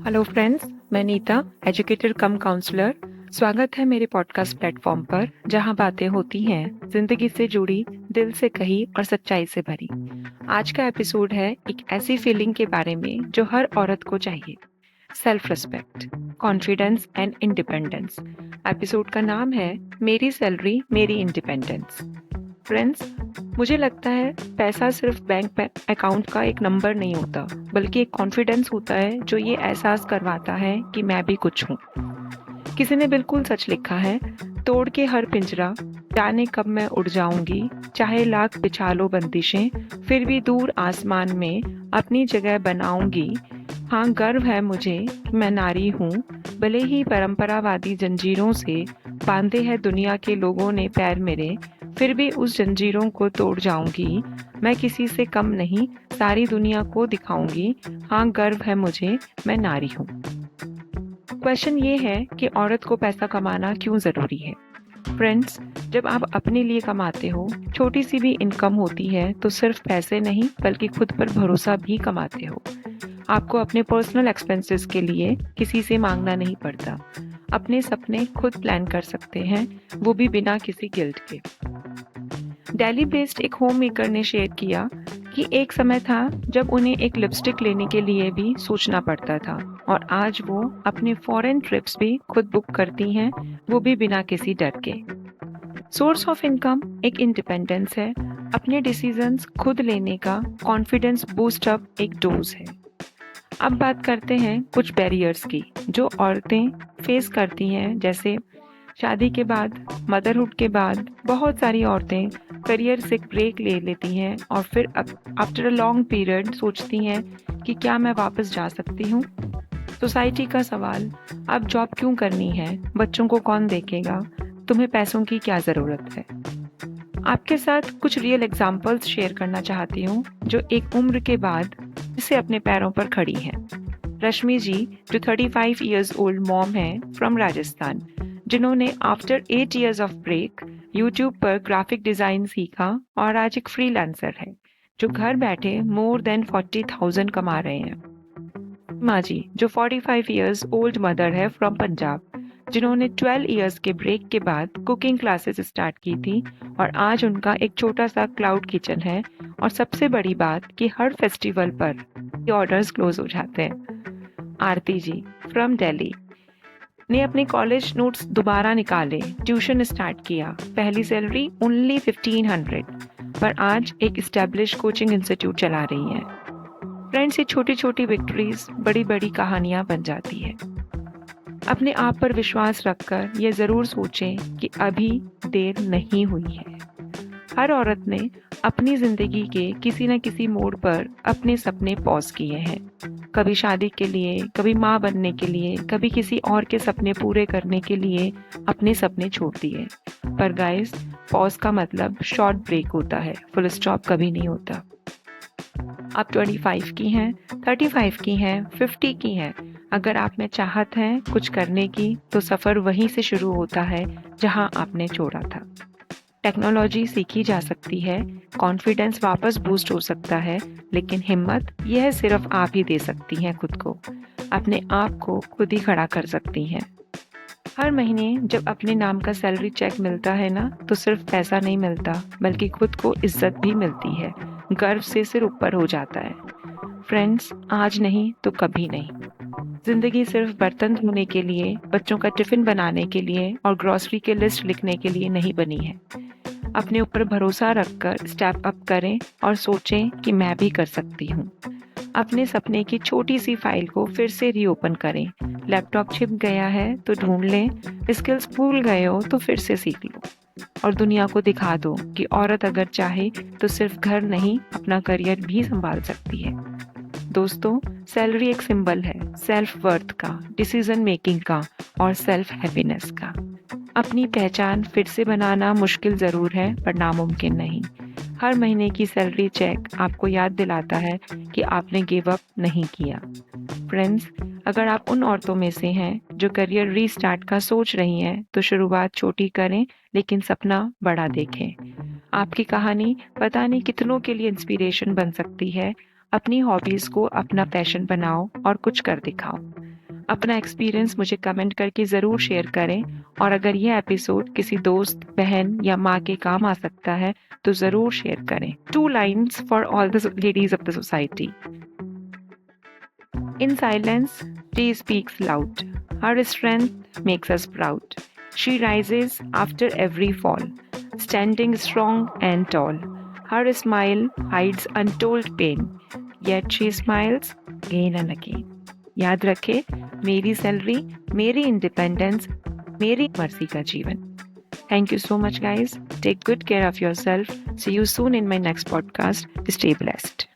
Hello friends, मैं Nita, educator कम counsellor. स्वागत है मेरे पॉडकास्ट प्लेटफॉर्म पर, जहां बातें होती हैं जिंदगी से जुड़ी, दिल से कही और सच्चाई से भरी। आज का एपिसोड है एक ऐसी फीलिंग के बारे में जो हर औरत को चाहिए: self respect, confidence and independence. Episode का नाम है मेरी सैलरी मेरी इंडिपेंडेंस। फ्रेंड्स, मुझे लगता है पैसा सिर्फ बैंक अकाउंट का एक नंबर नहीं होता, बल्कि एक कॉन्फिडेंस होता है जो ये एहसास करवाता है कि मैं भी कुछ हूँ। किसी ने बिल्कुल सच लिखा है, तोड़ के हर पिंजरा, जाने कब मैं उड़ जाऊंगी, चाहे लाख बिछा लो बंदिशें, फिर भी दूर आसमान में अपनी जगह बनाऊंगी। हाँ, गर्व है मुझे कि मैं नारी हूँ, भले ही परंपरावादी जंजीरों से बांधे हैं दुनिया के लोगों ने पैर मेरे, फिर भी उस जंजीरों को तोड़ जाऊंगी। मैं किसी से कम नहीं, सारी दुनिया को दिखाऊंगी। हाँ, गर्व है मुझे, मैं नारी हूँ। क्वेश्चन ये है कि औरत को पैसा कमाना क्यों ज़रूरी है? फ्रेंड्स, जब आप अपने लिए कमाते हो, छोटी सी भी इनकम होती है, तो सिर्फ पैसे नहीं बल्कि खुद पर भरोसा भी कमाते हो। आपको अपने पर्सनल एक्सपेंसेस के लिए किसी से मांगना नहीं पड़ता। अपने सपने खुद प्लान कर सकते हैं, वो भी बिना किसी गिल्ट के। दिल्ली बेस्ड एक होम मेकर ने शेयर किया कि एक समय था जब उन्हें एक लिपस्टिक लेने के लिए भी सोचना पड़ता था, और आज वो अपने फॉरेन ट्रिप्स भी खुद बुक करती हैं, वो भी बिना किसी डर के। सोर्स ऑफ इनकम एक इंडिपेंडेंस है, अपने डिसीजंस खुद लेने का कॉन्फिडेंस बूस्ट अप एक डोज है। अब बात करते हैं कुछ बैरियर्स की जो औरतें फेस करती हैं, जैसे शादी के बाद, मदरहुड के बाद बहुत सारी औरतें करियर से ब्रेक ले लेती हैं और फिर आफ्टर अ लॉन्ग पीरियड सोचती हैं कि क्या मैं वापस जा सकती हूँ। सोसाइटी का सवाल, अब जॉब क्यों करनी है, बच्चों को कौन देखेगा, तुम्हें पैसों की क्या ज़रूरत है। आपके साथ कुछ रियल एग्जाम्पल्स शेयर करना चाहती हूँ जो एक उम्र के बाद से अपने पैरों पर खड़ी हैं। रश्मि जी, जो 35 इयर्स ओल्ड मॉम है फ्रॉम राजस्थान, जिन्होंने after 8 years of break YouTube पर ग्राफिक डिज़ाइन सीखा और आज एक फ्रीलांसर है जो घर बैठे मोर देन 40,000 कमा रहे हैं। माँ जी, जो 45 इयर्स ओल्ड मदर है फ्रॉम पंजाब, जिन्होंने 12 इयर्स के ब्रेक के बाद कुकिंग क्लासेस स्टार्ट की थी और आज उनका एक छोटा सा क्लाउड किचन है, और सबसे बड़ी बात कि हर फेस्टिवल पर ऑर्डर्स क्लोज हो जाते हैं। आरती जी फ्रॉम दिल्ली ने अपने कॉलेज नोट्स दोबारा निकाले, ट्यूशन स्टार्ट किया, पहली सैलरी ओनली 1500, पर आज एक एस्टेब्लिश कोचिंग इंस्टीट्यूट चला रही हैं। फ्रेंड्स, ये छोटी छोटी विक्ट्रीज बड़ी बड़ी कहानियां बन जाती है। अपने आप पर विश्वास रखकर ये ज़रूर सोचें कि अभी देर नहीं हुई है। हर औरत ने अपनी ज़िंदगी के किसी न किसी मोड़ पर अपने सपने पॉज किए हैं। कभी शादी के लिए, कभी माँ बनने के लिए, कभी किसी और के सपने पूरे करने के लिए अपने सपने छोड़ दिए। पर गाइस, पॉज का मतलब शॉर्ट ब्रेक होता है, फुल स्टॉप कभी नहीं होता। आप 25 की हैं, 35 की हैं, 50 की हैं, अगर आप में चाहत है कुछ करने की, तो सफ़र वहीं से शुरू होता है जहां आपने छोड़ा था। टेक्नोलॉजी सीखी जा सकती है, कॉन्फिडेंस वापस बूस्ट हो सकता है, लेकिन हिम्मत यह सिर्फ आप ही दे सकती हैं खुद को। अपने आप को खुद ही खड़ा कर सकती हैं। हर महीने जब अपने नाम का सैलरी चेक मिलता है ना, तो सिर्फ पैसा नहीं मिलता, बल्कि खुद को इज्जत भी मिलती है। गर्व से सिर ऊपर हो जाता है। फ्रेंड्स, आज नहीं तो कभी नहीं। जिंदगी सिर्फ बर्तन धोने के लिए, बच्चों का टिफिन बनाने के लिए और ग्रोसरी के लिस्ट लिखने के लिए नहीं बनी है। अपने ऊपर भरोसा रखकर स्टेप अप करें और सोचें कि मैं भी कर सकती हूँ। अपने सपने की छोटी सी फाइल को फिर से रीओपन करें। लैपटॉप छिप गया है तो ढूंढ लें, स्किल्स भूल गए हो तो फिर से सीख लो, और दुनिया को दिखा दो कि औरत अगर चाहे तो सिर्फ घर नहीं, अपना करियर भी संभाल सकती है। दोस्तों, सैलरी एक सिंबल है सेल्फ वर्थ का, डिसीजन मेकिंग का और सेल्फ हैप्पीनेस का। अपनी पहचान फिर से बनाना मुश्किल ज़रूर है, पर नामुमकिन नहीं। हर महीने की सैलरी चेक आपको याद दिलाता है कि आपने गिव अप नहीं किया। फ्रेंड्स, अगर आप उन औरतों में से हैं जो करियर रीस्टार्ट का सोच रही हैं, तो शुरुआत छोटी करें, लेकिन सपना बड़ा देखें। आपकी कहानी पता नहीं कितनों के लिए इंस्पिरेशन बन सकती है। अपनी हॉबीज़ को अपना पैशन बनाओ और कुछ कर दिखाओ। अपना एक्सपीरियंस मुझे कमेंट करके ज़रूर शेयर करें और अगर ये एपिसोड किसी दोस्त, बहन या माँ के काम आ सकता है तो ज़रूर शेयर करें. 2 lines for all the ladies of the society. In silence, she speaks loud. Her strength makes us proud. She rises after every fall, standing strong and tall. Her smile hides untold pain, yet she smiles again and again. याद रखे, मेरी salary, मेरी independence, मेरी मर्जी का जीवन. Thank you so much, guys. Take good care of yourself. See you soon in my next podcast. Stay blessed.